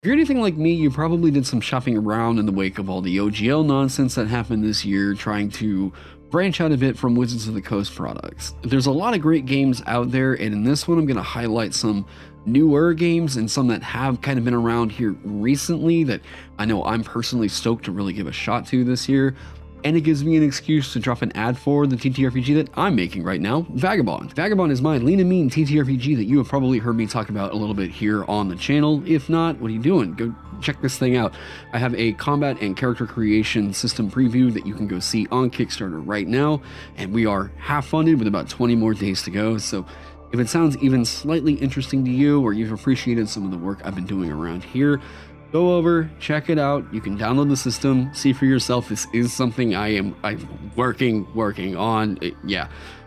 If you're anything like me, you probably did some shopping around in the wake of all the OGL nonsense that happened this year, trying to branch out a bit from Wizards of the Coast products. There's a lot of great games out there, and in this one I'm going to highlight some newer games and some that have kind of been around here recently that I know I'm personally stoked to really give a shot to this year. And it gives me an excuse to drop an ad for the TTRPG that I'm making right now, Vagabond. Vagabond is my lean and mean TTRPG that you have probably heard me talk about a little bit here on the channel. If not, what are you doing? Go check this thing out. I have a combat and character creation system preview that you can go see on Kickstarter right now, and we are half funded with about 20 more days to go. So if it sounds even slightly interesting to you, or you've appreciated some of the work I've been doing around here, go over, check it out. You can download the system, see for yourself. This is something I'm working on.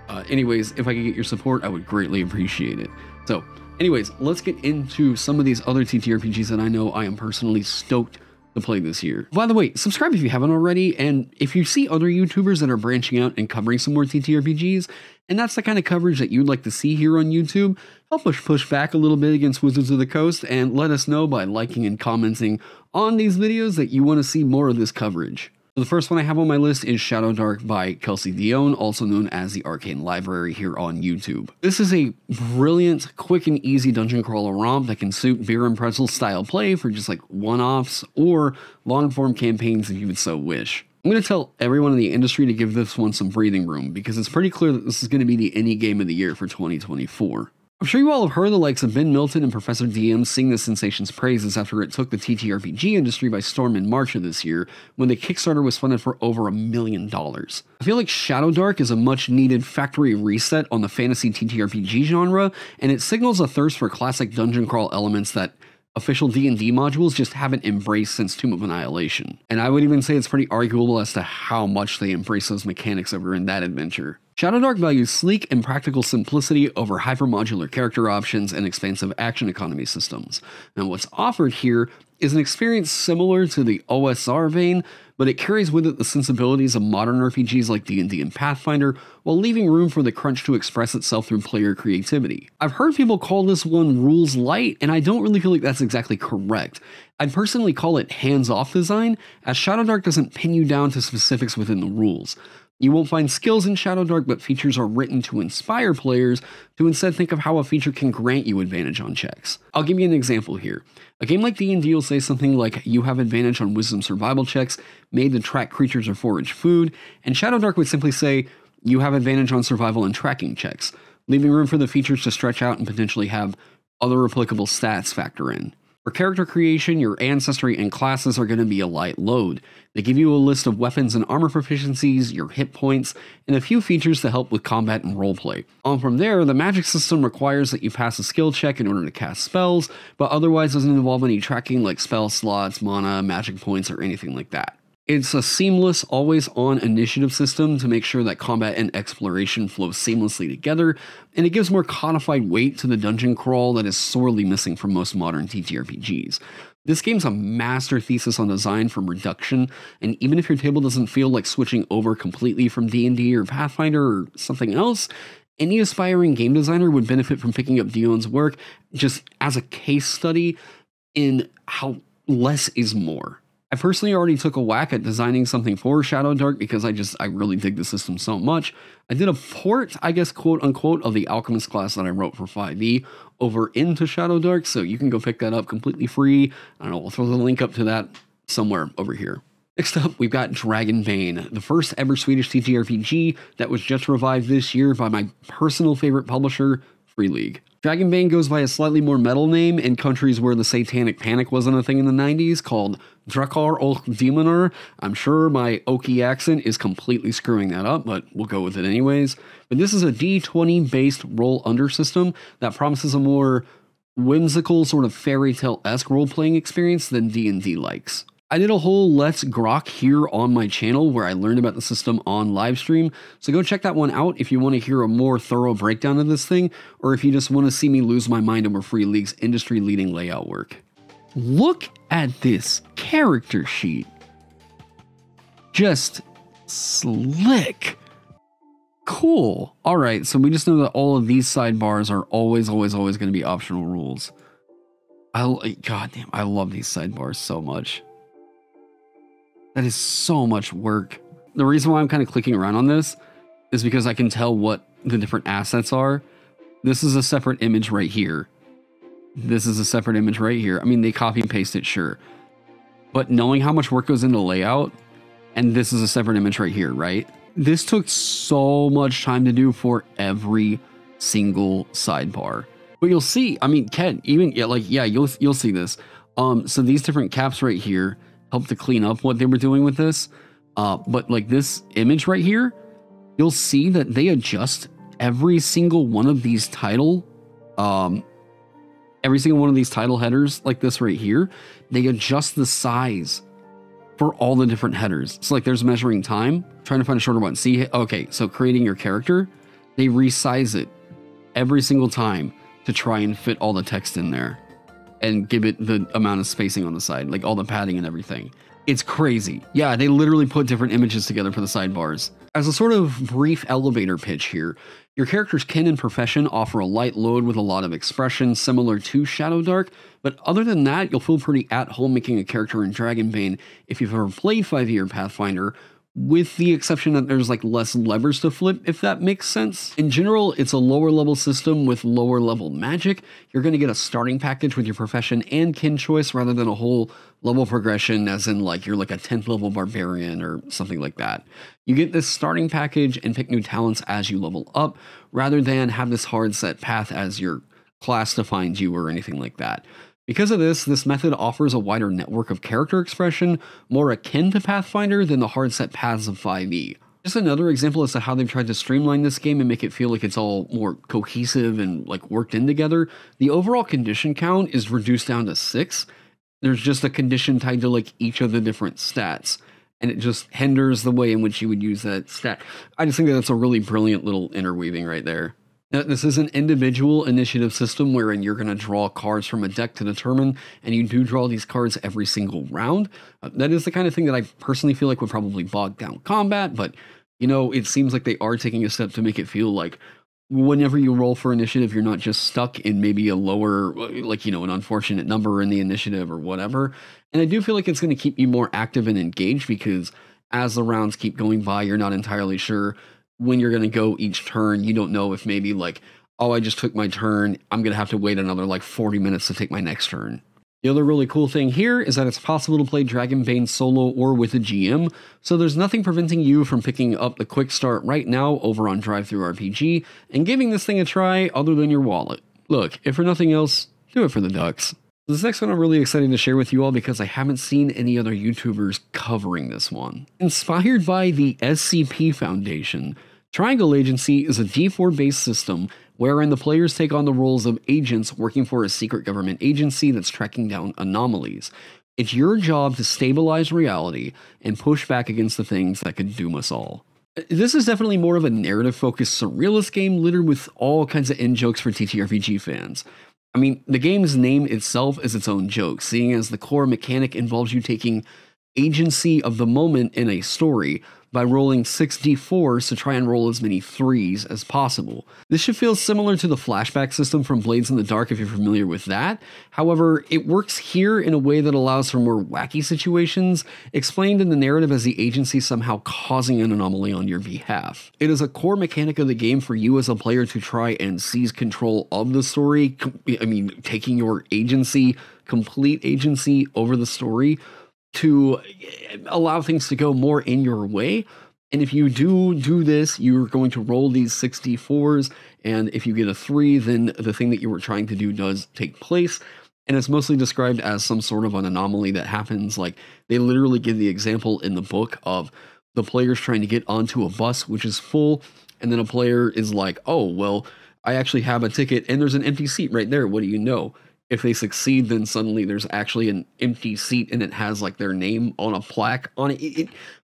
Anyways, if I could get your support, I would greatly appreciate it. So anyways, let's get into some of these other TTRPGs that I know I am personally stoked to play this year. By the way, subscribe if you haven't already, and if you see other YouTubers that are branching out and covering some more TTRPGs, and that's the kind of coverage that you'd like to see here on YouTube, help us push back a little bit against Wizards of the Coast, and let us know by liking and commenting on these videos that you want to see more of this coverage. The first one I have on my list is ShadowDark by Kelsey Dion, also known as the Arcane Library here on YouTube. This is a brilliant, quick and easy dungeon crawler romp that can suit beer and pretzel style play for just like one-offs or long-form campaigns if you would so wish. I'm going to tell everyone in the industry to give this one some breathing room because it's pretty clear that this is going to be the ENnie game of the year for 2024. I'm sure you all have heard the likes of Ben Milton and Professor DM sing the Sensation's praises after it took the TTRPG industry by storm in March of this year, when the Kickstarter was funded for over $1 million. I feel like ShadowDark is a much-needed factory reset on the fantasy TTRPG genre, and it signals a thirst for classic dungeon crawl elements that official D&D modules just haven't embraced since Tomb of Annihilation. And I would even say it's pretty arguable as to how much they embrace those mechanics over in that adventure. ShadowDark values sleek and practical simplicity over hyper-modular character options and expansive action economy systems. And what's offered here is an experience similar to the OSR vein, but it carries with it the sensibilities of modern RPGs like D&D and Pathfinder, while leaving room for the crunch to express itself through player creativity. I've heard people call this one rules light, and I don't really feel like that's exactly correct. I'd personally call it hands-off design, as ShadowDark doesn't pin you down to specifics within the rules. You won't find skills in ShadowDark, but features are written to inspire players to instead think of how a feature can grant you advantage on checks. I'll give you an example here. A game like D&D will say something like, you have advantage on wisdom survival checks made to track creatures or forage food, and ShadowDark would simply say, you have advantage on survival and tracking checks, leaving room for the features to stretch out and potentially have other applicable stats factor in. For character creation, your ancestry and classes are going to be a light load. They give you a list of weapons and armor proficiencies, your hit points, and a few features to help with combat and roleplay. On from there, the magic system requires that you pass a skill check in order to cast spells, but otherwise doesn't involve any tracking like spell slots, mana, magic points, or anything like that. It's a seamless, always-on initiative system to make sure that combat and exploration flow seamlessly together, and it gives more codified weight to the dungeon crawl that is sorely missing from most modern TTRPGs. This game's a master thesis on design from reduction, and even if your table doesn't feel like switching over completely from D&D or Pathfinder or something else, any aspiring game designer would benefit from picking up Dion's work just as a case study in how less is more. I personally already took a whack at designing something for ShadowDark because I really dig the system so much. I did a port, I guess, quote unquote, of the Alchemist class that I wrote for 5e over into ShadowDark, so you can go pick that up completely free. I don't know, we'll throw the link up to that somewhere over here. Next up, we've got Dragonbane, the first ever Swedish TTRPG that was just revived this year by my personal favorite publisher, Free League. Dragonbane goes by a slightly more metal name in countries where the Satanic Panic wasn't a thing in the 90s, called Drakar och Demoner. I'm sure my Okie accent is completely screwing that up, but we'll go with it anyways. But this is a D20 based roll under system that promises a more whimsical, sort of fairy tale-esque role-playing experience than D&D likes. I did a whole Let's Grok here on my channel where I learned about the system on livestream, so go check that one out if you want to hear a more thorough breakdown of this thing, or if you just want to see me lose my mind over Free League's industry-leading layout work. Look at this character sheet. Just slick. Cool. Alright, so we just know that all of these sidebars are always going to be optional rules. God damn, I love these sidebars so much. That is so much work. The reason why I'm kind of clicking around on this is because I can tell what the different assets are. This is a separate image right here. This is a separate image right here. I mean, they copy and paste it, sure. But knowing how much work goes into layout, and this is a separate image right here, right? This took so much time to do for every single sidebar. But you'll see, I mean, Ken, even, yeah, like, yeah, you'll see this. So these different caps right here help to clean up what they were doing with this. But like this image right here, you'll see that they adjust every single one of these title, every single one of these title headers like this right here. They adjust the size for all the different headers. So like there's measuring time, trying to find a shorter one. See, okay, so creating your character, they resize it every single time to try and fit all the text in there and give it the amount of spacing on the side, like all the padding and everything. It's crazy. Yeah, they literally put different images together for the sidebars. As a sort of brief elevator pitch here, your character's kin and profession offer a light load with a lot of expression similar to ShadowDark, but other than that, you'll feel pretty at home making a character in Dragonbane if you've ever played 5e or Pathfinder, with the exception that there's like less levers to flip, if that makes sense. In general, it's a lower level system with lower level magic. You're going to get a starting package with your profession and kin choice rather than a whole level progression, as in like you're like a 10th level barbarian or something like that. You get this starting package and pick new talents as you level up, rather than have this hard set path as your class defines you or anything like that. Because of this, this method offers a wider network of character expression, more akin to Pathfinder than the hard set paths of 5e. Just another example as to how they've tried to streamline this game and make it feel like it's all more cohesive and like worked in together. The overall condition count is reduced down to 6. There's just a condition tied to like each of the different stats, and it just hinders the way in which you would use that stat. I just think that that's a really brilliant little interweaving right there. Now, this is an individual initiative system wherein you're going to draw cards from a deck to determine, and you do draw these cards every single round. That is the kind of thing that I personally feel like would probably bog down combat, but, you know, it seems like they are taking a step to make it feel like whenever you roll for initiative, you're not just stuck in maybe a lower, like, you know, an unfortunate number in the initiative or whatever. And I do feel like it's going to keep you more active and engaged because as the rounds keep going by, you're not entirely sure when you're going to go each turn. You don't know if maybe like, oh, I just took my turn, I'm going to have to wait another like 40 minutes to take my next turn. The other really cool thing here is that it's possible to play Dragonbane solo or with a GM, so there's nothing preventing you from picking up the quick start right now over on DriveThruRPG and giving this thing a try other than your wallet. Look, if for nothing else, do it for the ducks. This next one I'm really excited to share with you all because I haven't seen any other YouTubers covering this one. Inspired by the SCP Foundation, Triangle Agency is a D4-based system wherein the players take on the roles of agents working for a secret government agency that's tracking down anomalies. It's your job to stabilize reality and push back against the things that could doom us all. This is definitely more of a narrative-focused surrealist game littered with all kinds of in-jokes for TTRPG fans. I mean, the game's name itself is its own joke, seeing as the core mechanic involves you taking agency of the moment in a story by rolling 6d4s to try and roll as many 3s as possible. This should feel similar to the flashback system from Blades in the Dark if you're familiar with that. However, it works here in a way that allows for more wacky situations, explained in the narrative as the agency somehow causing an anomaly on your behalf. It is a core mechanic of the game for you as a player to try and seize control of the story, taking your agency, complete agency over the story, to allow things to go more in your way. And if you do this, you're going to roll these 6d4s, and if you get a 3, then the thing that you were trying to do does take place. And it's mostly described as some sort of an anomaly that happens. Like, they literally give the example in the book of the players trying to get onto a bus which is full, and then a player is like, oh, well, I actually have a ticket and there's an empty seat right there, what do you know? If they succeed, then suddenly there's actually an empty seat and it has like their name on a plaque on it.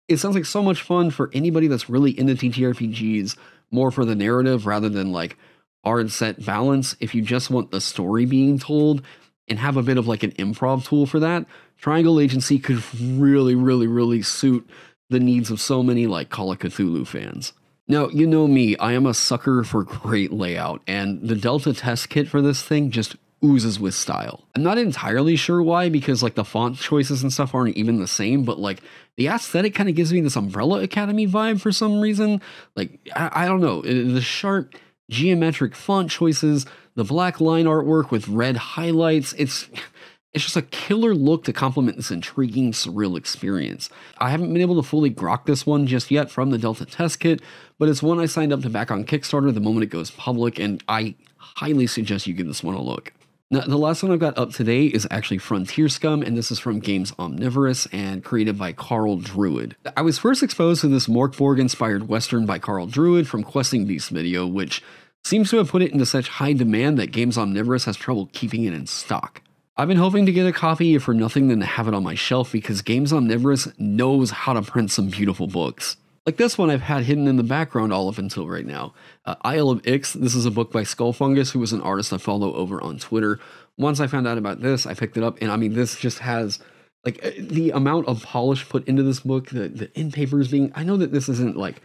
It sounds like so much fun for anybody that's really into TTRPGs, more for the narrative rather than like hard set balance. If you just want the story being told and have a bit of like an improv tool for that, Triangle Agency could really suit the needs of so many like Call of Cthulhu fans. Now, you know me, I am a sucker for great layout, and the Delta test kit for this thing just oozes with style. I'm not entirely sure why, because like the font choices and stuff aren't even the same, but like the aesthetic kind of gives me this Umbrella Academy vibe for some reason. Like, I don't know, the sharp geometric font choices, the black line artwork with red highlights, it's just a killer look to complement this intriguing, surreal experience. I haven't been able to fully grok this one just yet from the Delta test kit, but it's one I signed up to back on Kickstarter the moment it goes public, and I highly suggest you give this one a look. Now, the last one I've got up today is actually Frontier Scum, and this is from Games Omnivorous and created by Carl Druid. I was first exposed to this Morkborg-inspired Western by Carl Druid from Questing Beast video, which seems to have put it into such high demand that Games Omnivorous has trouble keeping it in stock. I've been hoping to get a copy, if for nothing than to have it on my shelf, because Games Omnivorous knows how to print some beautiful books. Like this one I've had hidden in the background all up until right now. Isle of Ix, this is a book by Skullfungus, who is an artist I follow over on Twitter. Once I found out about this, I picked it up, and I mean, this just has, like, the amount of polish put into this book, the end papers being, I know that this isn't, like,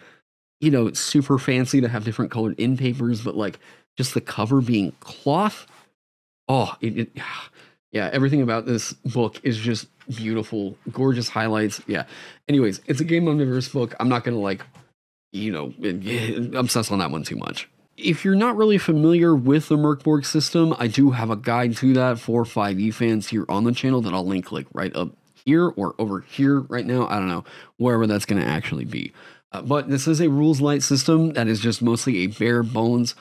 you know, it's super fancy to have different colored end papers, but, like, just the cover being cloth, oh, yeah, everything about this book is just beautiful, gorgeous highlights. Yeah. Anyways, it's a Game Omnivorous book. I'm not going to, like, you know, obsess on that one too much. If you're not really familiar with the Morkborg system, I do have a guide to that for 5e fans here on the channel that I'll link, like, right up here or over here right now. I don't know, wherever that's going to actually be. But this is a rules light system that is just mostly a bare bones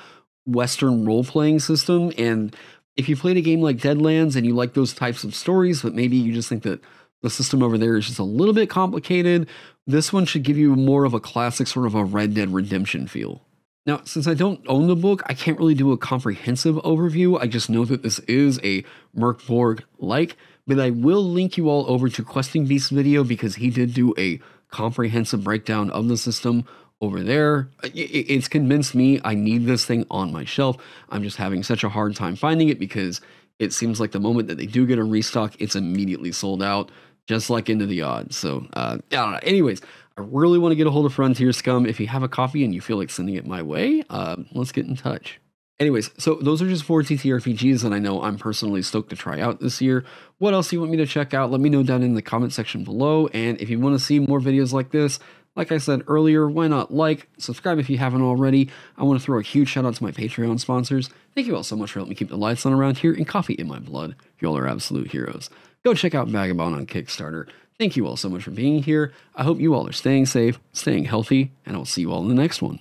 Western role-playing system, and if you played a game like Deadlands and you like those types of stories, but maybe you just think that the system over there is just a little bit complicated, this one should give you more of a classic sort of a Red Dead Redemption feel. Now, since I don't own the book, I can't really do a comprehensive overview. I just know that this is a Morkborg-like, but I will link you all over to Questing Beast's video because he did do a comprehensive breakdown of the system over there. It's convinced me I need this thing on my shelf. I'm just having such a hard time finding it because it seems like the moment that they do get a restock, it's immediately sold out, just like Into the Odds. So, I don't know. Anyways, I really want to get a hold of Frontier Scum. If you have a copy and you feel like sending it my way, let's get in touch. Anyways, so those are just 4 TTRPGs that I know I'm personally stoked to try out this year. What else do you want me to check out? Let me know down in the comment section below. And if you want to see more videos like this, like I said earlier, why not like, subscribe if you haven't already. I want to throw a huge shout out to my Patreon sponsors. Thank you all so much for helping me keep the lights on around here and coffee in my blood. You all are absolute heroes. Go check out Vagabond on Kickstarter. Thank you all so much for being here. I hope you all are staying safe, staying healthy, and I'll see you all in the next one.